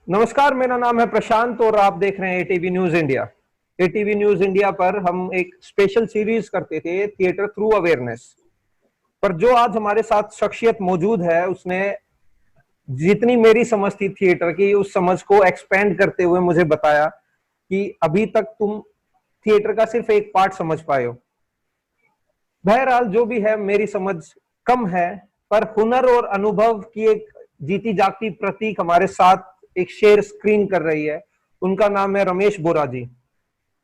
नमस्कार, मेरा नाम है प्रशांत और आप देख रहे हैं ATV news India. ATV news India पर हम एक स्पेशल सीरीज करते थे, थिएटर थ्रू अवेयरनेस। पर जो आज हमारे साथ शख्सियत मौजूद है, उसने जितनी मेरी समझ थी थिएटर की, उस समझ को एक्सपेंड करते हुए मुझे बताया कि अभी तक तुम थिएटर का सिर्फ एक पार्ट समझ पाए हो। बहरहाल जो भी है, मेरी समझ कम है, पर हुनर और अनुभव की एक जीती जागती प्रतीक हमारे साथ एक शेयर स्क्रीन कर रही है। उनका नाम है रमेश बोरा जी।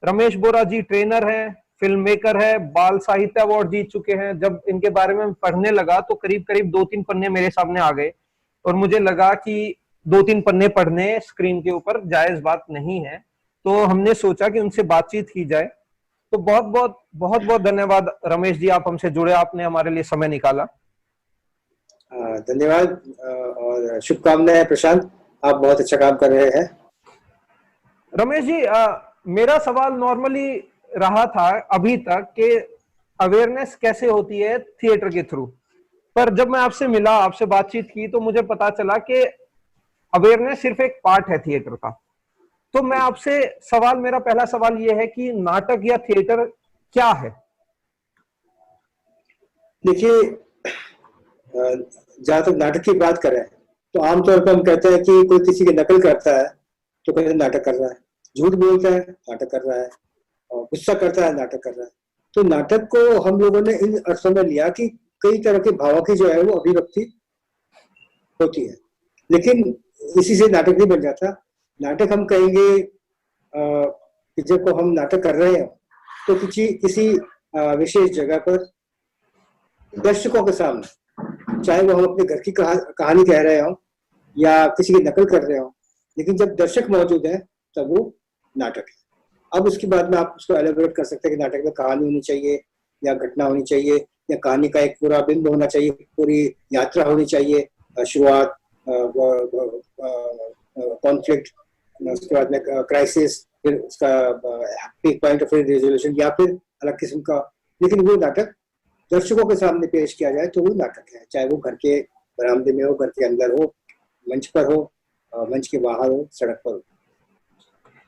रमेश बोरा जी ट्रेनर हैं, फिल्म मेकर है, बाल साहित्य अवार्ड जीत चुके हैं। जब इनके बारे में पढ़ने लगा तो करीब करीब 2-3 पन्ने मेरे सामने आ गए और मुझे लगा कि 2-3 पन्ने पढ़ने स्क्रीन के ऊपर जायज बात नहीं है। तो हमने सोचा कि उनसे बातचीत की जाए। तो बहुत बहुत धन्यवाद रमेश जी, आप हमसे जुड़े, आपने हमारे लिए समय निकाला। धन्यवाद और शुभकामनाएं प्रशांत, आप बहुत अच्छा काम कर रहे हैं। रमेश जी, मेरा सवाल नॉर्मली रहा था अभी तक कि अवेयरनेस कैसे होती है थिएटर के थ्रू, पर जब मैं आपसे मिला, आपसे बातचीत की, तो मुझे पता चला कि अवेयरनेस सिर्फ एक पार्ट है थिएटर का। तो मैं आपसे मेरा पहला सवाल यह है कि नाटक या थिएटर क्या है? देखिए, जहां तक नाटक की बात करें तो आमतौर पर हम कहते हैं कि कोई किसी की नकल करता है तो कहते हैं नाटक कर रहा है, झूठ बोलता है नाटक कर रहा है, और गुस्सा करता है नाटक कर रहा है। तो नाटक को हम लोगों ने इन अर्थों में लिया कि कई तरह के भावों की जो है वो अभिव्यक्ति होती है, लेकिन इसी से नाटक नहीं बन जाता। नाटक हम कहेंगे कि जब को हम नाटक कर रहे हैं तो किसी किसी विशेष जगह पर दर्शकों के सामने, चाहे वो हम अपने घर की कहानी कह रहे हो या किसी की नकल कर रहे हो, लेकिन जब दर्शक मौजूद है तब वो नाटक है। अब उसके बाद में आप उसको एलेबोरेट कर सकते हैं कि नाटक में कहानी होनी चाहिए या घटना होनी चाहिए या कहानी का एक पूरा बिंदु होना चाहिए, पूरी यात्रा होनी चाहिए, शुरुआत, कॉन्फ्लिक्ट, उसके बाद में क्राइसिस, फिर उसका पीक पॉइंट, फिर रिजोल्यूशन, या फिर अलग किस्म का। लेकिन वो नाटक दर्शकों के सामने पेश किया जाए तो वो नाटक है, चाहे वो घर के बरामदे में हो, घर के अंदर हो, मंच पर हो, मंच के बाहर हो, सड़क पर हो।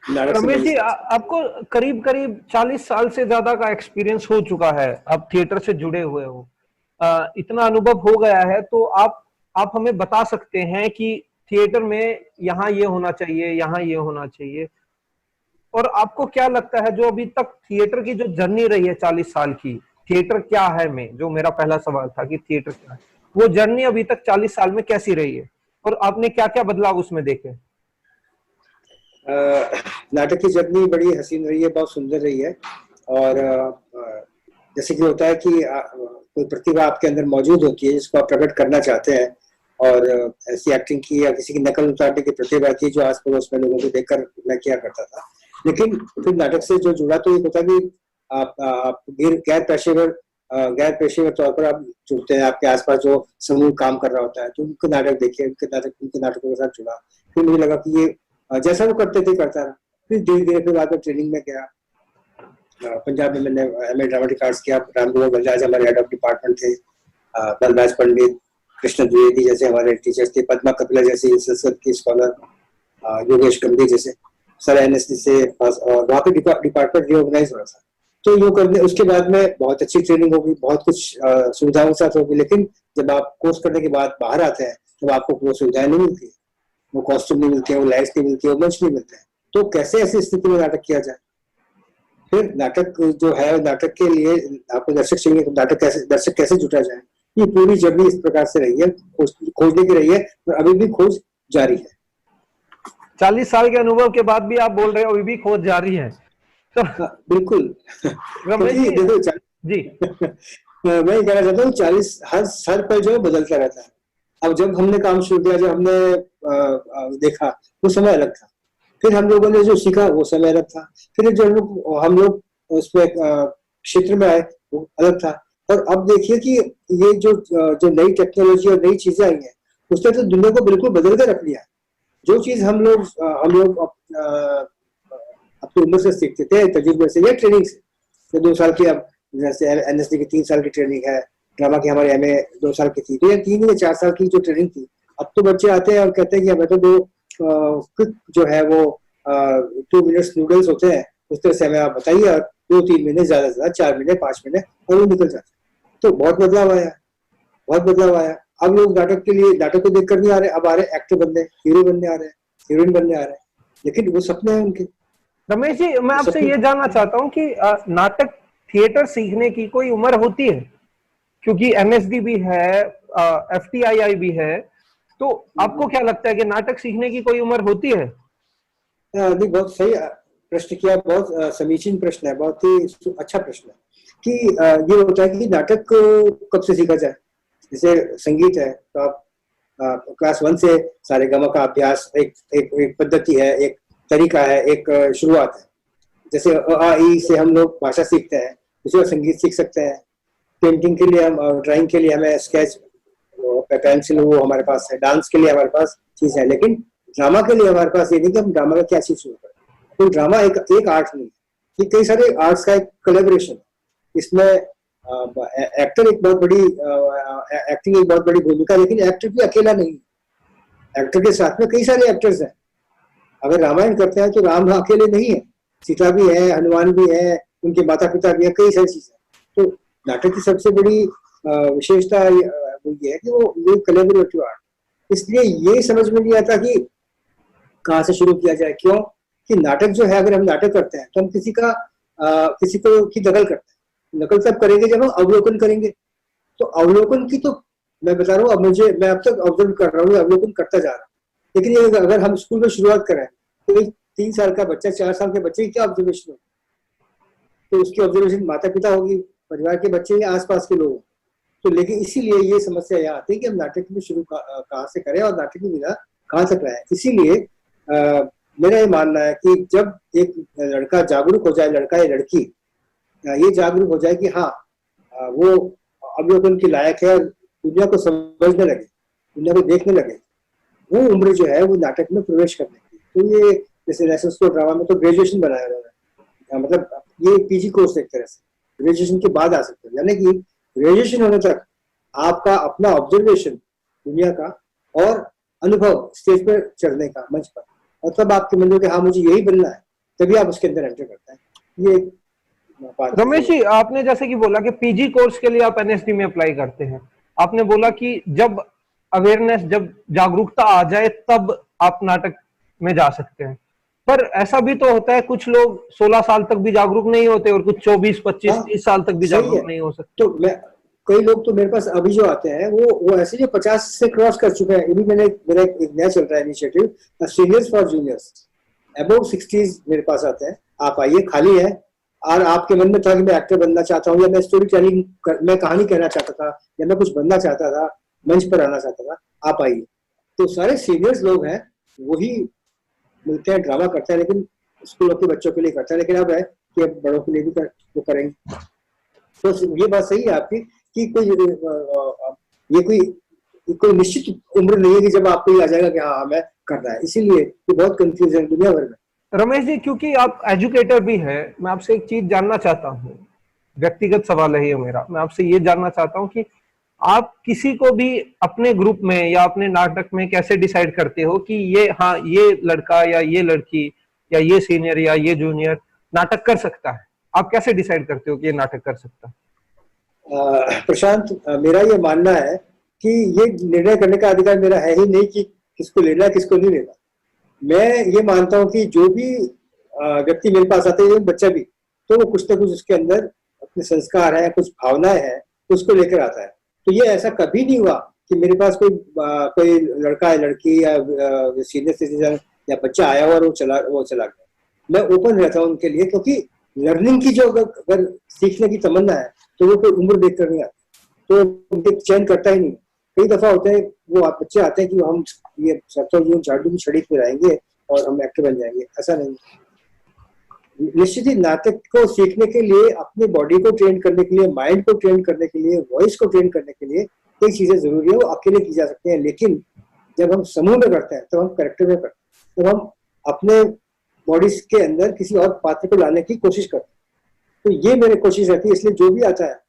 रमेश जी, आपको करीब करीब 40 साल से ज्यादा का एक्सपीरियंस हो चुका है, आप थिएटर से जुड़े हुए हो, इतना अनुभव हो गया है, तो आप हमें बता सकते हैं कि थिएटर में यहाँ ये होना चाहिए, यहाँ ये होना चाहिए। और आपको क्या लगता है, जो अभी तक थिएटर की जो जर्नी रही है 40 साल की, थिएटर क्या है में, जो मेरा पहला सवाल था कि थिएटर क्या है, वो जर्नी अभी तक 40 साल में कैसी रही है और आपने क्या क्या बदलाव उसमें देखे? नाटक की जर्नी बड़ी हसीन रही है, बहुत सुंदर रही है। और जैसे कि होता है कि कोई प्रतिभा आपके अंदर मौजूद होती है जिसको आप प्रकट करना चाहते हैं, और ऐसी एक्टिंग की या किसी की नकल उतारने की प्रतिभा थी जो आस पड़ोस में लोगों को देखकर मैं किया करता था। लेकिन फिर नाटक से जो जुड़ा तो ये होता कि आप गैर पेशेवर तौर पर आप जुड़ते हैं, आपके आसपास जो समूह काम कर रहा होता है तो उनके नाटक देखे, उनके नाटकों के साथ जुड़ा। फिर मुझे लगा कि ये जैसा वो करते थे करता रहा। फिर धीरे धीरे फिर बाद में ट्रेनिंग में गया, पंजाब में मैंने एमए ड्रामेटिक आर्ट्स किया। रामगोपाल बजाज हमारे हेड ऑफ डिपार्टमेंट थे, बलराज पंडित, कृष्ण द्विवेदी जैसे हमारे टीचर्स थे, पद्मा कपिला जैसे संस्कृत की स्कॉलर, योगेश गंभीर जैसे सर एनएसडी से, और वहाँ पे डिपार्टमेंट रिओर्गेनाइज हो रहा था। तो यूँ करने उसके बाद में बहुत अच्छी ट्रेनिंग होगी, बहुत कुछ सुविधाओं के साथ होगी। लेकिन जब आप कोर्स करने के बाद बाहर आते हैं तो आपको वो सुविधाएं नहीं मिलती, वो कॉस्ट्यूम नहीं मिलती है, वो लाइट्स नहीं मिलती है, वो मंच नहीं मिलते हैं। तो कैसे ऐसी स्थिति में नाटक किया जाए? फिर नाटक जो है, नाटक के लिए आपको दर्शक चाहिए, तो दर्शक कैसे जुटा जाए? ये पूरी जर्नी इस प्रकार से रही है, खोजने की रही है, और अभी भी खोज जारी है। 40 साल के अनुभव के बाद भी आप बोल रहे हो अभी भी खोज जारी है, तो बिल्कुल। रमेश जी देखो जी मैं कहना चाहता हूँ 40 हर पल जो बदलता रहता है। अब जब हमने काम शुरू किया, जब हमने देखा, वो समय अलग था। फिर हम लोगों ने जो सीखा वो समय अलग था। फिर जो हम लोग उसमें क्षेत्र में आए वो अलग था। और अब देखिए कि ये जो नई टेक्नोलॉजी और नई चीजें आई हैं, उसने तो दुनिया को बिल्कुल बदल कर रख लिया है। जो चीज हम लोग अपनी उम्र से सीखते थे, तजुर्बे से या ट्रेनिंग से, तो 2 साल की, अब जैसे एनएसडी की 3 साल की ट्रेनिंग है, ड्रामा की हमारे एमए 2 साल की थी, तो ये 3 या 4 साल की जो ट्रेनिंग थी, अब तो बच्चे आते हैं और कहते हैं कि हमें तो क्विक जो है वो 2 मिनट्स नूडल्स होते हैं, उस तरह से हमें आप बताइए, और 2-3 महीने, ज्यादा से ज्यादा 4 महीने, 5 महीने, और वो निकल जाते हैं। तो बहुत बदलाव आया, बहुत बदलाव आया। अब लोग नाटक के लिए, नाटक को देखकर नहीं आ रहे, अब आ रहे एक्टर बनने, हीरो बनने आ रहे हैं, हीरोइन बनने आ रहे हैं, लेकिन वो सपने हैं उनके। रमेश जी, मैं आपसे सपने। ये जानना चाहता हूँ कि नाटक थिएटर सीखने की कोई उम्र होती है? क्योंकि एमएसडी भी है, एफटीआईआई भी है, तो आपको क्या लगता है कि नाटक सीखने की कोई उम्र होती है? नहीं, बहुत सही प्रश्न किया, बहुत समीचीन प्रश्न है, बहुत ही अच्छा प्रश्न है कि ये होता है कि नाटक कब से सीखा जाए। जैसे संगीत है, तो आप क्लास 1 से सारेगामा का अभ्यास, एक पद्धति है, एक तरीका है, एक शुरुआत है। जैसे अ आ इ से हम लोग भाषा सीखते हैं, उसी तरह संगीत सीख सकते हैं। पेंटिंग के लिए, हम ड्राइंग के लिए हमें स्केच पेंसिल वो हमारे पास है, डांस के लिए हमारे पास चीज है, लेकिन ड्रामा के लिए हमारे पास ये नहीं कि हम ड्रामा का क्या चीज शुरू करें। तो ड्रामा एक आर्ट नहीं है, ये कई सारे आर्ट्स का एक कोलैबोरेशन। इसमें एक्टर एक बहुत बड़ी एक्टिंग एक बहुत बड़ी भूमिका, लेकिन एक्टर भी अकेला नहीं है, एक्टर के साथ में कई सारे एक्टर्स हैं। अगर रामायण करते हैं तो राम अकेले नहीं है, सीता भी है, हनुमान भी है, उनके माता पिता भी है, कई सारी चीजें। तो नाटक की सबसे बड़ी विशेषता वो ये है कि वो ये कोलैबोरेटिव आर्ट। इसलिए ये समझ में नहीं आता कि कहाँ से शुरू किया जाए। क्यों? कि नाटक जो है, अगर हम नाटक करते हैं तो हम किसी को की नकल करते हैं। नकल तब करेंगे जब हम अवलोकन करेंगे। तो अवलोकन की तो मैं बता रहा हूँ, अब मैं अब तक ऑब्जर्व कर रहा हूँ, अवलोकन करता जा रहा हूँ। लेकिन ये अगर हम स्कूल में शुरुआत करें तो एक 3 साल का बच्चा, 4 साल के बच्चे की क्या ऑब्जर्वेशन होगी? तो उसकी ऑब्जर्वेशन माता पिता होगी, परिवार के बच्चे या आसपास के लोग। तो लेकिन इसीलिए ये समस्या यहाँ आती है कि हम नाटक में शुरू कहाँ से करें और नाटक की विधा कहाँ तक रहे। इसीलिए मेरा ये मानना है कि जब एक लड़का जागरूक हो जाए, लड़का या लड़की ये जागरूक हो जाए कि हाँ वो अवलोकन की लायक है, और दुनिया को समझने लगे, दुनिया को देखने लगे, वो उम्र जो है वो नाटक में प्रवेश करने की। तो ये जैसे नेशनल स्कूल ड्रामा में तो ग्रेजुएशन बनाया गया है, मतलब ये पीजी कोर्स एक तरह से ग्रेजुएशन के बाद आ सकते हैं, यानी कि ग्रेजुएशन होने तक आपका अपना ऑब्जर्वेशन दुनिया का और अनुभव स्टेज पर चढ़ने का, मंच पर, और तब आपके मन में कि हाँ मुझे यही बनना है, तभी आप उसके अंदर एंटर करते हैं। ये बात रमेश जी, आपने जैसे कि बोला कि पीजी कोर्स के लिए आप एनएसडी में अप्लाई करते हैं। आपने बोला कि जब अवेयरनेस, जब जागरूकता आ जाए तब आप नाटक में जा सकते हैं। पर ऐसा भी तो होता है, कुछ लोग 16 साल तक भी जागरूक नहीं होते और कुछ 24, 25, 30 साल तक भी सही है। जागरूक नहीं हो सकते। तो मैं, कई लोग तो मेरे पास अभी जो आते हैं वो ऐसे जो 50 से क्रॉस कर चुके हैं। अभी मेरा एक नया चल रहा है initiative, seniors for juniors, above 60s मेरे पास आते हैं। आप आइए, खाली है, और आपके मन में था कि मैं एक्टर बनना चाहता हूँ, या मैं स्टोरी टेलिंग मैं कहानी कहना चाहता था, या मैं कुछ बनना चाहता था, मंच पर आना चाहता था, आप आइए। तो सारे सीनियर्स लोग हैं, वही मिलते हैं, ड्रामा करते हैं, लेकिन स्कूलों के बच्चों के लिए करते हैं, लेकिन अब है कि अब बड़ों के लिए भी वो करेंगे। तो ये बात सही है आपकी कि ये कोई निश्चित उम्र नहीं है कि जब आपको ये आ जाएगा कि हाँ हमें करना है। इसीलिए ये बहुत कंफ्यूजन दुनिया भर में। रमेश जी, क्योंकि आप एजुकेटर भी हैं, मैं आपसे एक चीज जानना चाहता हूँ, व्यक्तिगत सवाल है ये मेरा। मैं आपसे ये जानना चाहता हूँ कि आप किसी को भी अपने ग्रुप में या अपने नाटक में कैसे डिसाइड करते हो कि ये, हाँ, ये लड़का या ये लड़की या ये सीनियर या ये जूनियर नाटक कर सकता है? आप कैसे डिसाइड करते हो कि ये नाटक कर सकता है? प्रशांत, मेरा ये मानना है कि ये निर्णय करने का अधिकार मेरा है ही नहीं कि किसको लेना है किसको नहीं लेना। मैं ये मानता हूँ कि जो भी व्यक्ति मेरे पास आते हैं, बच्चा भी, तो वो कुछ ना कुछ उसके अंदर अपने संस्कार है, कुछ भावनाएं हैं, उसको लेकर आता है। तो ये ऐसा कभी नहीं हुआ कि मेरे पास कोई लड़का या लड़की या सीनियर सिटीजन या बच्चा आया हुआ और वो चला गया। मैं ओपन रहता हूँ उनके लिए, क्योंकि लर्निंग की जो अगर सीखने की तमन्ना है तो वो कोई उम्र देख कर नहीं आती, तो उनके चयन करता ही नहीं। कई दफा होते हैं वो बच्चे आते हैं कि हम ये झाड़ू की छड़ी पे आएंगे और हम एक्टर बन जाएंगे, ऐसा नहीं। निश्चित ही नाटक को सीखने के लिए, अपनी बॉडी को ट्रेन करने के लिए, माइंड को ट्रेन करने के लिए, वॉइस को ट्रेन करने के लिए कई चीजें जरूरी है, वो अकेले की जा सकती हैं। लेकिन जब हम समूह में करते हैं, तब हम कैरेक्टर में करते हैं, तब हम अपने बॉडी के अंदर किसी और पात्र को लाने की कोशिश करते हैं। तो ये मेरी कोशिश रहती है, इसलिए जो भी आता है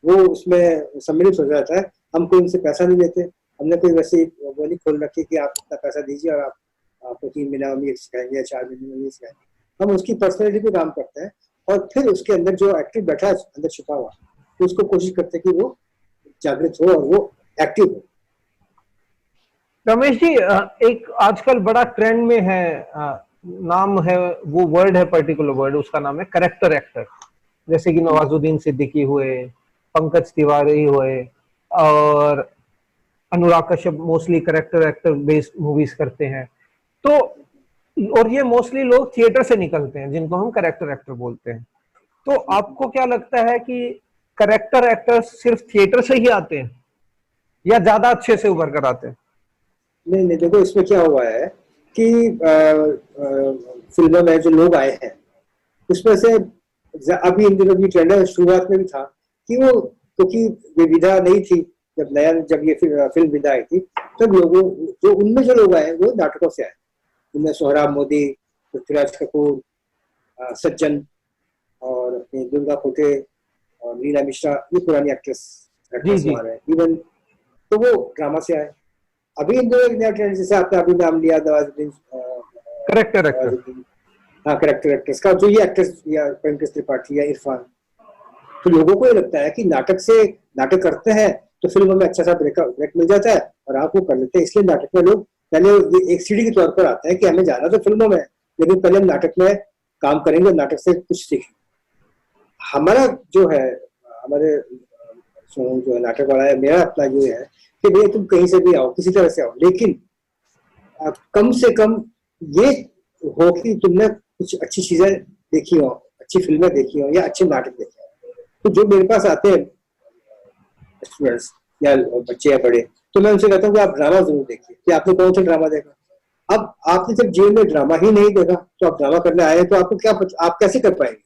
वो उसमें सम्मिलित हो जाता है। हम कोई उनसे पैसा नहीं लेते, हमने कोई वैसे वो नहीं खोल रखी कि आप इतना पैसा दीजिए और आप आपको 3 महीना में ये सिखाएंगे या 4 महीने में ये सिखाएंगे। हम उसकी पर्सनैलिटी पे काम करते हैं और फिर उसके अंदर जो एक्टिव बैठा है अंदर छुपा हुआ, तो उसको कोशिश करते हैं कि वो जागृत हो और वो एक्टिव हो। रमेश जी, एक आजकल बड़ा ट्रेंड में है, नाम है, वो वर्ड है, पर्टिकुलर वर्ड, उसका नाम है करेक्टर एक्टर। जैसे कि नवाजुद्दीन सिद्दीकी हुए, पंकज तिवारी हुए, और Anurag Kashyap mostly character actor based movies करते हैं। तो और ये मोस्टली लोग थिएटर से निकलते हैं जिनको हम करेक्टर एक्टर बोलते हैं। तो आपको क्या लगता है कि करेक्टर एक्टर्स सिर्फ थिएटर से ही आते हैं या ज्यादा अच्छे से उभर कर आते हैं? नहीं नहीं, देखो इसमें क्या हुआ है कि फिल्मों में जो लोग आए हैं उसमें से अभी इन दिनों की ट्रेंड है, शुरुआत में भी था कि वो, क्योंकि ये विधा नहीं थी, जब ये फिल्म विधा आई थी तब लोगों जो उनमें जो लोग आए वो नाटकों से आए। उनमें सोहराब मोदी, पृथ्वीराज कपूर, सज्जन और अपनी दुर्गा खोटे और लीला मिश्रा, ये पुरानी एक्ट्रेस जी जी। आ रहे हैं इवन, तो वो ड्रामा से आए। अभी इन दोनों नया ट्रेंड, जैसे आपने अभी नाम लिया नवाजुद्दीन, करेक्टर एक्टर। हाँ करेक्टर एक्ट्रेस का, जो ये एक्ट्रेस या पंकज त्रिपाठी या इरफान, तो लोगों को ये लगता है कि नाटक करते हैं तो फिल्मों में अच्छा सा ब्रेक मिल जाता है और आप वो कर लेते हैं। इसलिए नाटक में लोग पहले ये एक सीढ़ी के तौर पर आते हैं कि हमें जाना तो फिल्मों में, लेकिन पहले हम नाटक में काम करेंगे, नाटक से कुछ सीखेंगे। हमारा जो है, हमारे जो है नाटक वाला है, मेरा अपना ये है कि भैया तुम कहीं से भी आओ, किसी तरह से आओ, लेकिन कम से कम ये हो कि तुमने कुछ अच्छी चीजें देखी हो, अच्छी फिल्में देखी हो या अच्छे नाटक देखे हो। तो जो मेरे पास आते हैं स्टूडेंट्स या बच्चे या बड़े, तो मैं उनसे कहता हूँ कि आप ड्रामा जरूर देखिए, कि आपने कौन सा ड्रामा देखा। अब आपने जब जीवन में ड्रामा ही नहीं देखा तो आप ड्रामा करने आए तो आपको क्या आप कैसे कर पाएंगे।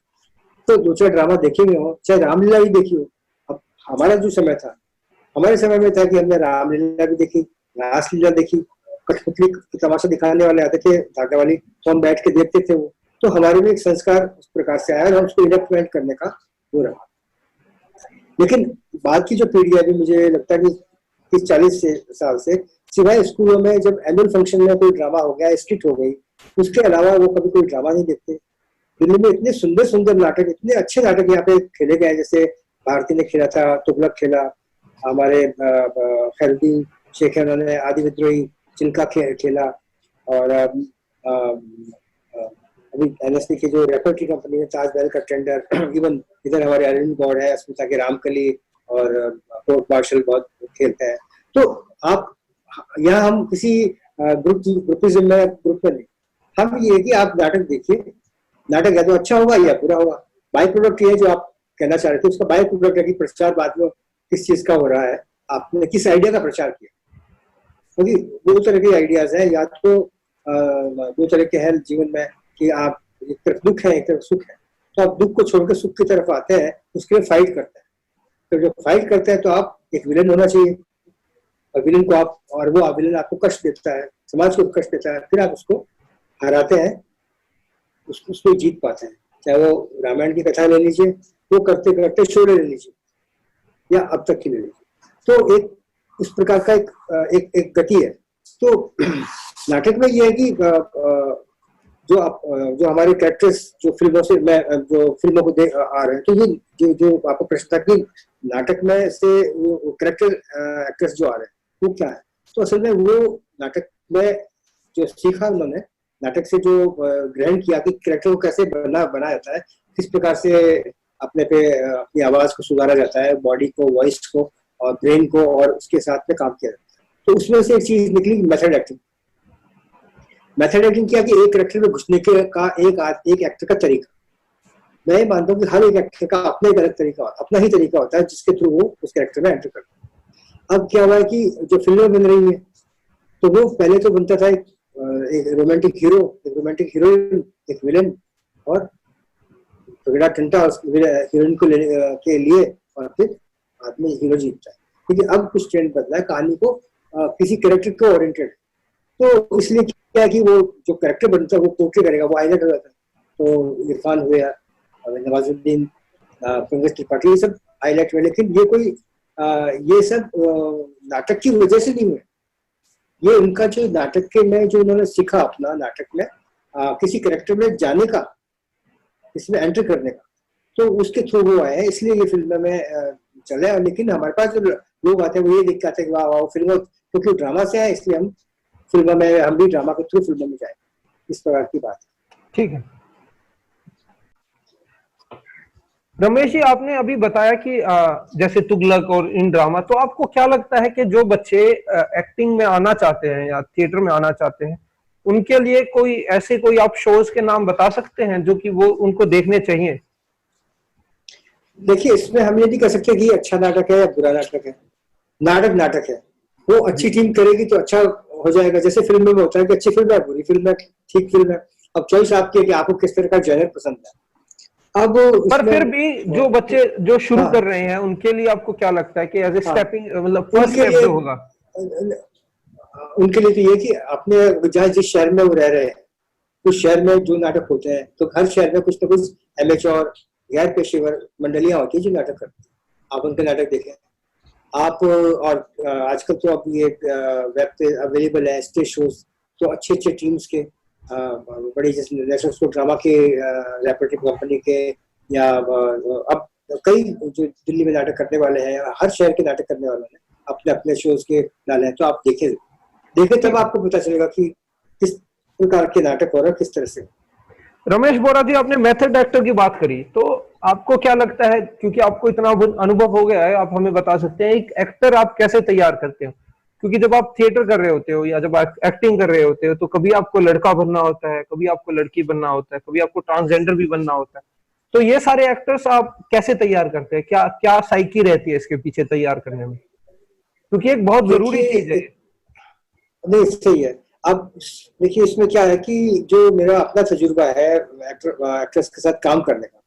तो दूसरा ड्रामा देखे हुए हो, चाहे रामलीला ही देखी हो। अब हमारा जो समय था, हमारे समय में था कि हमने रामलीला भी देखी, रासलीला देखी, कठपुतली तमाशा दिखाने वाले आते थे धागा वाली, तो हम बैठ के देखते थे वो। तो हमारे भी एक संस्कार उस प्रकार से आया और उसको इलेक्ट्रिफाइड करने का हो रहा। लेकिन बाद की जो पीढ़ी है, अभी मुझे लगता है कि 30-40 साल से सिवाय स्कूलों में जब एनुअल फंक्शन में कोई ड्रामा हो गया, स्किट हो गई, उसके अलावा वो कभी कोई ड्रामा नहीं देखते। दिल्ली में इतने सुंदर सुंदर नाटक, इतने अच्छे नाटक यहाँ पे खेले गए, जैसे भारती ने खेला था, तुगलक खेला, हमारे खैरुद्दीन शेख है, उन्होंने आदि विद्रोही चिल्का खेला, और अभी एनएसडी की जो रेपर की कंपनी है, ताज महल का टेंडर, इवन इधर हमारे अरविंद गौड़ है, अस्मिता के रामकली और कोर्ट मार्शल बहुत खेलते हैं। तो आप यहाँ हम किसी ग्रुपिज्म में नहीं, हम ये कि आप नाटक देखिए, नाटक या तो अच्छा होगा या बुरा होगा। बाई प्रोडक्ट ये जो आप कहना चाह रहे थे, उसका बाई प्रोडक्ट है कि प्रचार बाद में किस चीज का हो रहा है, आपने किस आइडिया का प्रचार किया। क्योंकि दो तरह के आइडियाज हैं, या तो दो तरह के हैं जीवन में कि आप एक तरफ दुख है एक तरफ सुख है, तो आप दुख को छोड़कर सुख की तरफ आते हैं, उसके लिए फाइट करते हैं। तो जब फाइट करते हैं तो आप एक विलन होना चाहिए, और विलन को आप, और वो विलन आपको कष्ट देता है, समाज को कष्ट देता है, फिर आप उसको हराते हैं, उसको जीत पाते हैं। चाहे वो रामायण की कथा ले लीजिए, वो करते करते शोले ले लीजिए, या अब तक की ले लीजिए। तो एक उस प्रकार का एक गति है। तो नाटक में ये है कि जो हमारे कैरेक्टर्स जो फिल्मों से जो फिल्मों को देख आ रहे हैं, तो ये जो आपको प्रश्न था कि नाटक में से वो कैरेक्टर एक्टर्स जो आ रहे हैं वो क्या है, तो असल में वो नाटक में जो सीखा उन्होंने, नाटक से जो ग्रहण किया कि कैरेक्टर को कैसे बनाया जाता है, किस प्रकार से अपनी आवाज को सुधारा जाता है, बॉडी को, वॉइस को और ब्रेन को, और उसके साथ में काम किया जाता है। तो उसमें से एक चीज निकली मेथड एक्टिंग। मेथड एक्टिंग किया कि एक कैरेक्टर में घुसने का एक एक्टर का तरीका। मैं मानता हूँ कि हर एक एक्टर का अपना एक अलग तरीका, अपना ही तरीका होता है जिसके थ्रू वो उस कैरेक्टर में एंटर करता है। अब क्या हुआ है कि जो फिल्में बन रही है, तो वो पहले तो बनता था एक रोमांटिक हीरो, एक रोमांटिक हीरोइन, एक विलेन, और झगड़ा टंटा हीरोइन को के लिए, और फिर आदमी हीरो जीतता है। क्योंकि अब कुछ ट्रेंड बदला है, कहानी को किसी कैरेक्टर को ओरिएंटेड, तो इसलिए क्या है कि वो जो कैरेक्टर बनता है वो पोर्ट्रे करेगा, वो हाईलाइट हो जाता है। तो इरफान हुए, नवाजुद्दीन, पंकज त्रिपाठी, ये सब हाईलाइट हुए। लेकिन ये कोई ये सब नाटक की वजह से नहीं हुए, ये उनका जो नाटक के में जो उन्होंने सीखा अपना नाटक में किसी करेक्टर में जाने का, इसमें एंटर करने का, तो उसके थ्रू वो आए हैं, इसलिए ये फिल्म में चले। लेकिन हमारे पास जो लोग आते हैं वो ये देख के आते हैं कि वाह वाह फिल्म, क्योंकि ड्रामा से है इसलिए हम भी ड्रामा के थ्रू फिल्म में जाए, इस प्रकार की बात है। ठीक है रमेश जी, आपने अभी बताया कि जैसे तुगलक और इन ड्रामा, तो आपको क्या लगता है कि जो बच्चे एक्टिंग में आना चाहते हैं या थिएटर में आना चाहते हैं, उनके लिए कोई आप शोज के नाम बता सकते हैं जो कि वो उनको देखने चाहिए? देखिए, इसमें हम ये नहीं कह सकते कि अच्छा नाटक है या बुरा नाटक है। नाटक है, वो अच्छी टीम करेगी तो अच्छा हो जाएगा। जैसे फिल्म में होता है कि अच्छी फिल्म है, बुरी फिल्म है, ठीक फिल्म है। अब चॉइस आपकी है कि आपको किस तरह का जॉनर पसंद है। अब पर फिर भी जो बच्चे जो शुरू हाँ, कर रहे हैं उनके लिए आपको क्या लगता है कि एज ए हाँ, स्टेपिंग, मतलब फर्स्ट उनके स्टेप लिए जो होगा? उनके लिए तो ये कि अपने जहाँ जिस शहर में वो रह रहे हैं, उस शहर में जो नाटक होते हैं, तो हर शहर में कुछ ना कुछ एमेच्योर गैर पेशेवर मंडलियां होती है जो नाटक करती है। आप उनके नाटक देखें आप, और आजकल तो अब ये वेब पे अवेलेबल है स्टेज शोज, तो अच्छे अच्छे टीम्स के बड़ी, जैसे नेशनल स्कूल ड्रामा के, रेपुटेड कंपनी के, या अब कई जो दिल्ली में नाटक करने वाले हैं, हर शहर के नाटक करने वाले हैं, अपने अपने शोज के डाले हैं। तो आप देखें तब आपको पता चलेगा कि किस प्रकार के नाटक हो रहे हैं, किस तरह से। रमेश बोरा जी, आपने मेथड एक्टर की बात करी, तो आपको क्या लगता है, क्योंकि आपको इतना अनुभव हो गया है, आप हमें बता सकते हैं एक एक्टर आप कैसे तैयार करते हो? क्योंकि जब आप थिएटर कर रहे होते हो या जब आप एक्टिंग कर रहे होते हो, तो कभी आपको लड़का बनना होता है, कभी आपको लड़की बनना होता है, कभी आपको ट्रांसजेंडर भी बनना होता है। तो ये सारे एक्टर्स आप कैसे तैयार करते हैं? क्या क्या साइकी रहती है इसके पीछे तैयार करने में? क्योंकि एक बहुत जरूरी चीज है। देखिए, नहीं सही है। अब देखिए, इसमें क्या है कि जो मेरा अपना तजुर्बा है एक्ट्रेस के साथ काम करने का,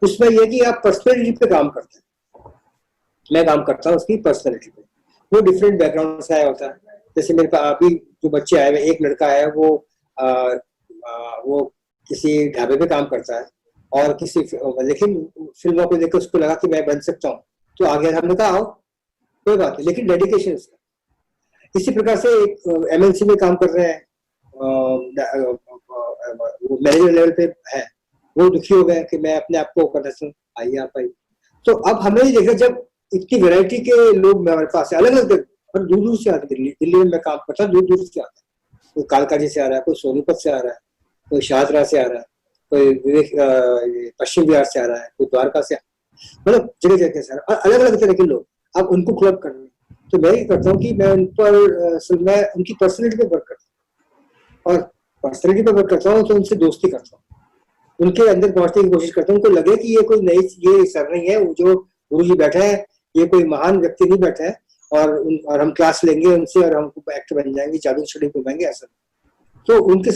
उसमें यह कि आप पर्सनैलिटी पे काम करते हैं। मैं काम करता हूँ उसकी पर्सनैलिटी पे। वो डिफरेंट बैकग्राउंड से आया होता है। जैसे मेरे पास अभी जो बच्चे आए हुए, एक लड़का है वो किसी ढाबे पे काम करता है, और लेकिन फिल्मों को देखकर उसको लगा कि मैं बन सकता हूँ, तो आगे हमने कहा आओ, कोई बात नहीं, लेकिन डेडिकेशन उसका। इसी प्रकार से एक एमएनसी में काम कर रहे हैं, वो मैनेजर लेवल पे है, वो दुखी हो गए कि मैं अपने आप को कर, आइए आप आइए। तो अब हमने ये देखा, जब इतनी वैरायटी के लोग हमारे पास अलग अलग और दूर दूर से आते, दिल्ली में मैं काम करता, दूर दूर से आते हैं। कोई कालकाजी से आ रहा है, कोई सोनीपत से आ रहा है, कोई शाहदरा से आ रहा है, कोई पश्चिम बिहार से आ रहा है, कोई द्वारका से, मतलब जगह जगह से अलग अलग तरह के लोग। अब उनको क्लब करना, तो मैं ये करता हूँ कि मैं उन पर मैं उनकी पर्सनैलिटी पे वर्क करता हूँ, और पर्सनैलिटी पे वर्क करता हूँ तो उनसे दोस्ती करता हूँ, उनके अंदर पहुंचने की कोशिश करता हूँ। उनको लगे कि ये कोई नई, ये सर नहीं है, जो गुरु जी बैठे हैं, ये कोई महान व्यक्ति नहीं बैठा है, और हम क्लास लेंगे उनसे और हम एक्टर बन जाएंगे, जादू छड़ी घुमाएंगे, ऐसा। तो उनके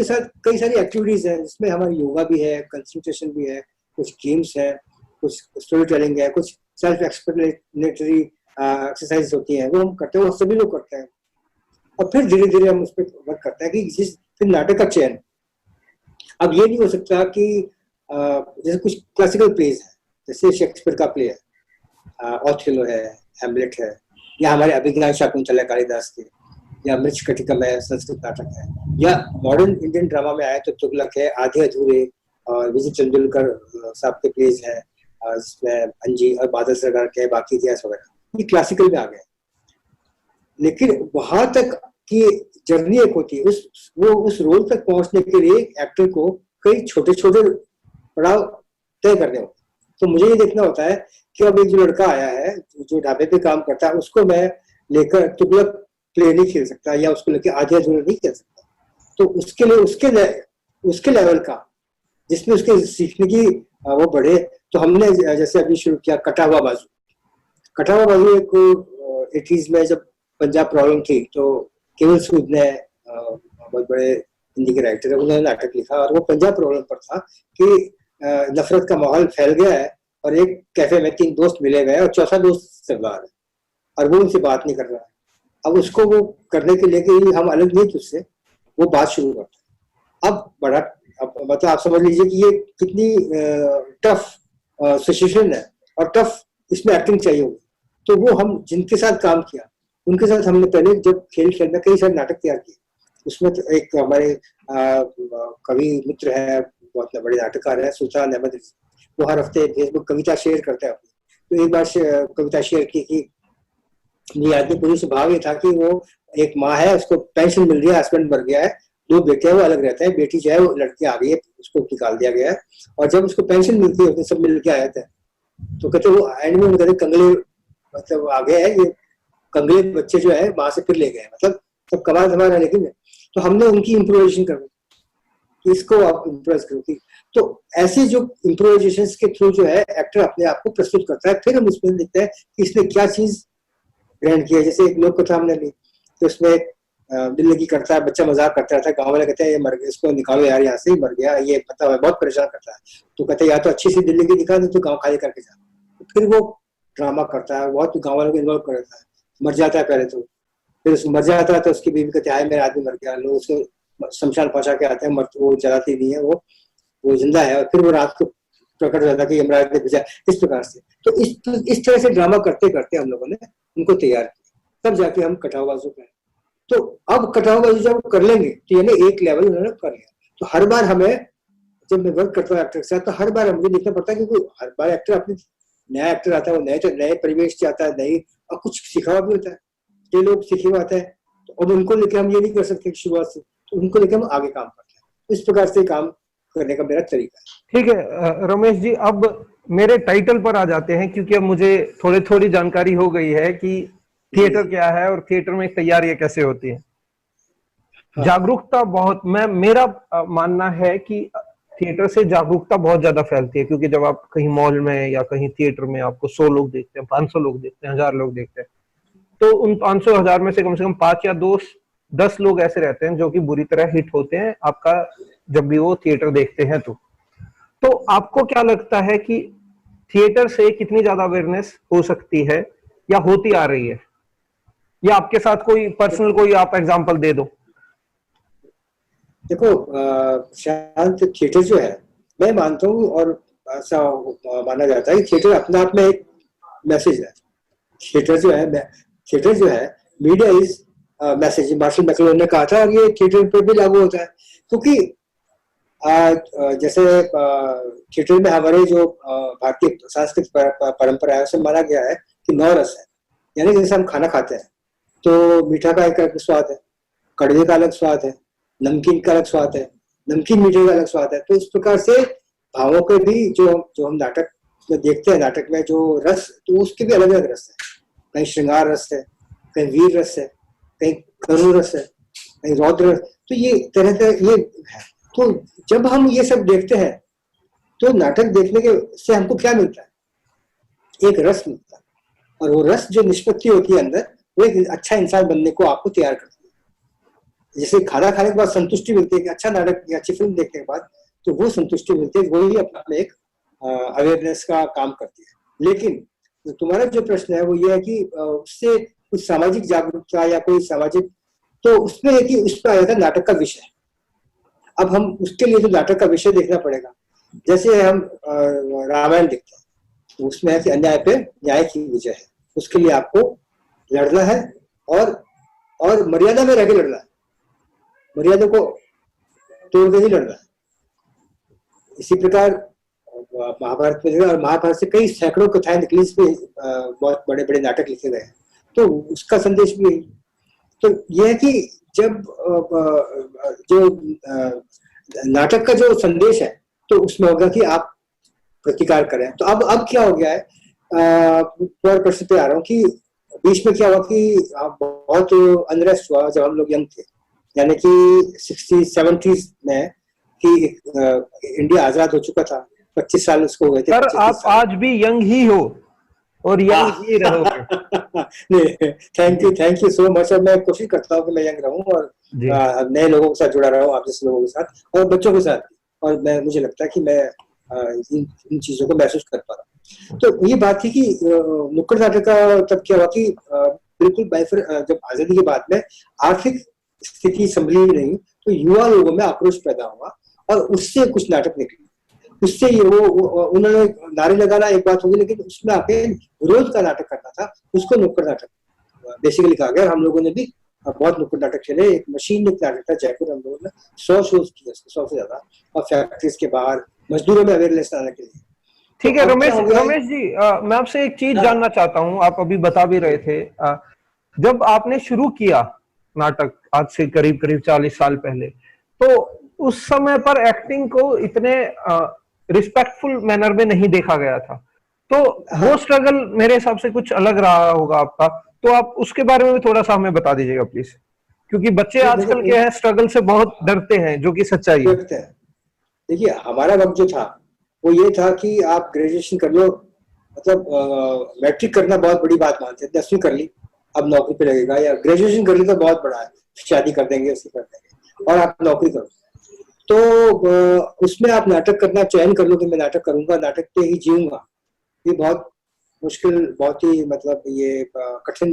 साथ कई सारी एक्टिविटीज हैं, जिसमें हमारी योगा भी है, कंसंट्रेशन भी है, कुछ गेम्स है, कुछ स्टोरी टेलिंग है, कुछ सेल्फ एक्सप्लेनेटरी एक्सरसाइज होती है, वो हम करते हैं, वो सभी लोग करते हैं। और फिर धीरे धीरे हम उस पर वर्क करते हैं कि फिर नाटक का चयन। अब ये नहीं हो सकता कि जैसे कुछ क्लासिकल प्लेज है, जैसे शेक्सपियर का प्ले है, ऑथेलो है, हैमलेट है, या हमारे अभिज्ञान शाकुंतला कालिदास के, या मृच्छकटिकम है, संस्कृत नाटक है, या मॉडर्न इंडियन ड्रामा में आए तो तुगलक है, आधे अधूरे, और विजय तेंदुलकर साहब के प्लेज है, जिसमें अंजी और बादल सरकार के बाकी इतिहास वगैरह, ये क्लासिकल में आ गए। लेकिन वहां तक की जर्नी एक होती है, उस रोल तक पहुंचने के लिए एक्टर को कई छोटे छोटे पड़ाव तय करने होते। तो मुझे ये देखना होता है कि अब एक जो लड़का आया है जो ढाबे पे काम करता है, उसको मैं लेकर तुगलक प्ले नहीं खेल सकता, या उसको लेकर आधे अधूरे नहीं खेल सकता। तो उसके लिए उसके लेवल का, जिसमें उसके सीखने की वो बढ़े। तो हमने जैसे अभी शुरू किया कटा हुआ बाजू एक 80s में जब पंजाब प्रॉब्लम थी, तो केवल सूद ने, बहुत बड़े हिंदी के राइटर है, उन्होंने नाटक लिखा, और वो पंजाब प्रॉब्लम पर था कि नफरत का माहौल फैल गया है, और एक कैफे में 3 दोस्त मिले हुए हैं और चौथा दोस्त से बाहर है, और वो उनसे बात नहीं कर रहा है। अब उसको वो करने के लिए कि हम अलग नहीं तुझसे, वो बात शुरू करता है। अब मतलब आप समझ लीजिए कि ये कितनी टफ सिचुएशन है, और टफ इसमें एक्टिंग चाहिए होगी। तो वो हम जिनके साथ काम किया, उनके साथ हमने पहले जब खेल खेल में कई सारे नाटक तैयार किए। उसमें तो एक हमारे कवि मित्र है, बहुत बड़े नाटककार है, सुल्तान अहमद, वो हर हफ्ते फेसबुक कविता शेयर करते हैं अपनी। तो एक बार कविता शेयर की कि ये आदमी पूरी स्वभाव ये था कि वो एक माँ है, उसको पेंशन मिल रही है, हस्बैंड मर गया है, 2 बेटे हैं, वो अलग रहते हैं, बेटी जो है वो लड़की आ गई है, उसको निकाल दिया गया है, और जब उसको पेंशन मिलती है उसने सब मिल के आए थे। तो कहते वो एंड में कहते कंगले मतलब आ गए हैं, ये कंगले बच्चे जो है माँ से फिर ले गए, मतलब सब कमाल धमाल है। लेकिन तो हमने उनकी इम्प्रोवाइजेशन कर कि इसको आप इम्प्रेस करो कि, तो ऐसे जो इम्प्रोवाइजेशन के थ्रू जो है एक्टर अपने आप को प्रस्तुत करता है। फिर हम उसमें देखते हैं कि इसने क्या चीज ग्रहण किया। जैसे एक लोक कथा हमने ली, तो उसमें दिल्ली करता है, बच्चा मजाक करता था, गाँव वाले कहते हैं ये मर गया, इसको निकालो यार यहाँ से, मर गया, ये पता है बहुत परेशान करता है। तो कहते हैं या तो अच्छी सी दिल्ली की दिखा, नहीं तो गाँव खाली करके जा। तो फिर वो ड्रामा करता है, बहुत गाँव वालों को इन्वॉल्व करता है, मर जाता है पहले तो, फिर उसको मर जाता है तो उसकी बीवी कहती है मेरा आदमी मर गया, लोग उसको शमशान पहुंचा के आते हैं, मर वो जलाती नहीं है, वो जिंदा है, और फिर वो रात को प्रकट हो जाता है कि यमराज ने भेजा, इस प्रकार से। तो इस तरह से ड्रामा करते करते हम लोगों ने उनको तैयार किया, तब जाके हम कटावबाजों पे। तो अब कटावबाजी जब कर लेंगे तो यानी एक लेवल उन्होंने कर लिया। तो हर बार हमें, जब मैं वर्क करता हूँ एक्टर के साथ, तो हर बार मुझे देखना पड़ता है, क्योंकि हर बार एक्टर अपनी नया एक्टर आता है, वो नए परिवेश से आता है, नई और कुछ सीखा हुआ भी होता है। ये लोग सीखे हुए आते हैं, तो अब उनको लेके हम ये नहीं कर सकते शुरुआत से, तो उनको लेके हम आगे काम करते हैं। इस प्रकार से काम करने का मेरा तरीका है। ठीक है रमेश जी, अब मेरे टाइटल पर आ जाते हैं, क्योंकि अब मुझे थोड़ी जानकारी हो गई है कि थिएटर क्या है और थिएटर में तैयारियां कैसे होती है। जागरूकता बहुत, मेरा मानना है कि थिएटर से जागरूकता बहुत ज्यादा फैलती है, क्योंकि जब आप कहीं मॉल में या कहीं थिएटर में आपको 100 लोग देखते हैं, 500 लोग देखते हैं, 1000 लोग देखते हैं, तो उन 500 1000 में से कम 5 या 10 लोग ऐसे रहते हैं जो कि बुरी तरह हिट होते हैं आपका जब भी वो थिएटर देखते हैं। तो आपको क्या लगता है कि थिएटर से कितनी ज्यादा अवेयरनेस हो सकती है या होती आ रही है, या आपके साथ कोई पर्सनल कोई आप एग्जांपल दे दो। देखो शांत, थिएटर जो है, मैं मानता हूँ और ऐसा माना जाता है कि थिएटर अपने आप में एक मैसेज है। थिएटर जो है media is message, Marshall McLuhan ने कहा था, और ये थिएटर पे भी लागू होता है। क्योंकि जैसे थिएटर में हमारे जो भारतीय सांस्कृतिक परंपरा है, उसमें माना गया है कि 9 रस है। यानी जैसे हम खाना खाते हैं तो मीठा का एक अलग स्वाद है, कड़वे का अलग स्वाद है, नमकीन का अलग स्वाद है, नमकीन मीठे का अलग स्वाद है। तो इस प्रकार से भावों के भी जो हम नाटक में देखते हैं, नाटक में जो रस, तो उसके भी अलग अलग रस है। कहीं श्रृंगार रस है, कहीं वीर रस है, कहीं करुण रस है, कहीं रौद्र रस। तो ये तरह ये है। तो जब हम ये सब देखते हैं तो नाटक देखने के से हमको क्या मिलता है? एक रस मिलता है, और वो रस जो निष्पत्ति होती है अंदर, वो एक अच्छा इंसान बनने को आपको तैयार करती है। जैसे खाना खाने के बाद संतुष्टि मिलती है कि अच्छा नाटक या अच्छी फिल्म देखने के बाद, तो वो संतुष्टि मिलती है, वही अपना में एक अवेयरनेस का काम करती है। लेकिन तुम्हारा जो प्रश्न है वो ये है कि उससे कुछ सामाजिक जागरूकता या कोई सामाजिक, तो उसमें है कि उस पर आ जाता है नाटक का विषय। अब हम उसके लिए तो नाटक का विषय देखना पड़ेगा। जैसे हम रामायण देखते हैं, तो उसमें है कि अन्याय पे न्याय की विजय है, उसके लिए आपको लड़ना है और मर्यादा में रह के लड़ना है, मर्यादा को तोड़ के ही लड़ना है। इसी प्रकार महाभारत में, और महाभारत से कई सैकड़ों कथाएं निकली, इस पे बहुत बड़े बड़े नाटक लिखे गए हैं, तो उसका संदेश भी है। तो यह है कि जब जो नाटक का जो संदेश है, तो उसमें होगा कि आप प्रतिकार करें। तो अब क्या हो गया है, और प्रश्न पे आ रहा हूँ कि बीच में क्या हुआ कि बहुत अनरेस्ट हुआ जब हम लोग यंग थे, यानी कि 60-70s में कि इंडिया आजाद हो चुका था, 25 साल उसको हुए थे। सर आप आज भी यंग ही हो और यंग ही रहोगे। Thank you so much. और मैं कोशिश करता हूँ कि मैं यंग रहूं और नए लोगों के साथ जुड़ा रहूं, आप जैसे लोगों के साथ और बच्चों के साथ। और मुझे लगता है कि मैं इन चीजों को महसूस कर पा रहा हूँ। तो ये बात थी कि नुक्कड़ नाटक का तब क्या हुआ कि बिल्कुल जब आजादी के बाद में आर्थिक स्थिति संभली नहीं, तो युवा लोगों में आक्रोश पैदा हुआ और उससे कुछ नाटक निकले। उससे उन्होंने नारे लगाना एक बात होगी, लेकिन उसमें आके विरोध का नाटक करना था, उसको नुक्कड़ नाटक बेसिकली कहा गया। हम लोगों ने भी बहुत नुक्कड़ नाटक खेले। एक मशीन नाटक था जयपुर, हम लोगों ने 100 शोज किए, 100 से ज्यादा, और फैक्ट्रीज के बाहर मजदूरों में अवेयरनेस लाने के लिए। तो ठीक है अब क्या रमेश, हो गया है? रमेश जी, मैं आपसे एक चीज हाँ, जानना चाहता हूँ। आप अभी बता भी रहे थे, जब आपने शुरू किया नाटक आज से करीब करीब 40 साल पहले, तो उस समय पर एक्टिंग को इतने रिस्पेक्टफुल मैनर में नहीं देखा गया था, तो वो हाँ, स्ट्रगल मेरे हिसाब से कुछ अलग रहा होगा आपका। तो आप उसके बारे में भी थोड़ा सा हमें बता दीजिएगा प्लीज, क्योंकि बच्चे नहीं आजकल के देखो, हैं स्ट्रगल से बहुत डरते हैं, जो कि सच्चाई है। व्यक्त है। देखिए, हमारा वक्त जो था वो ये था कि आप ग्रेजुएशन कर लो, मतलब मैट्रिक करना बहुत बड़ी बात मानते थे। 10वीं कर ली, अब नौकरी पे लगेगा, या ग्रेजुएशन कर ली तो बहुत बड़ा है, शादी कर देंगे, उसकी कर देंगे और आप नौकरी करो। तो उसमें आप नाटक करना चयन कर लो कि मैं नाटक करूंगा, नाटक पे ही जीऊंगा। ये बहुत मुश्किल, बहुत ही मतलब ये कठिन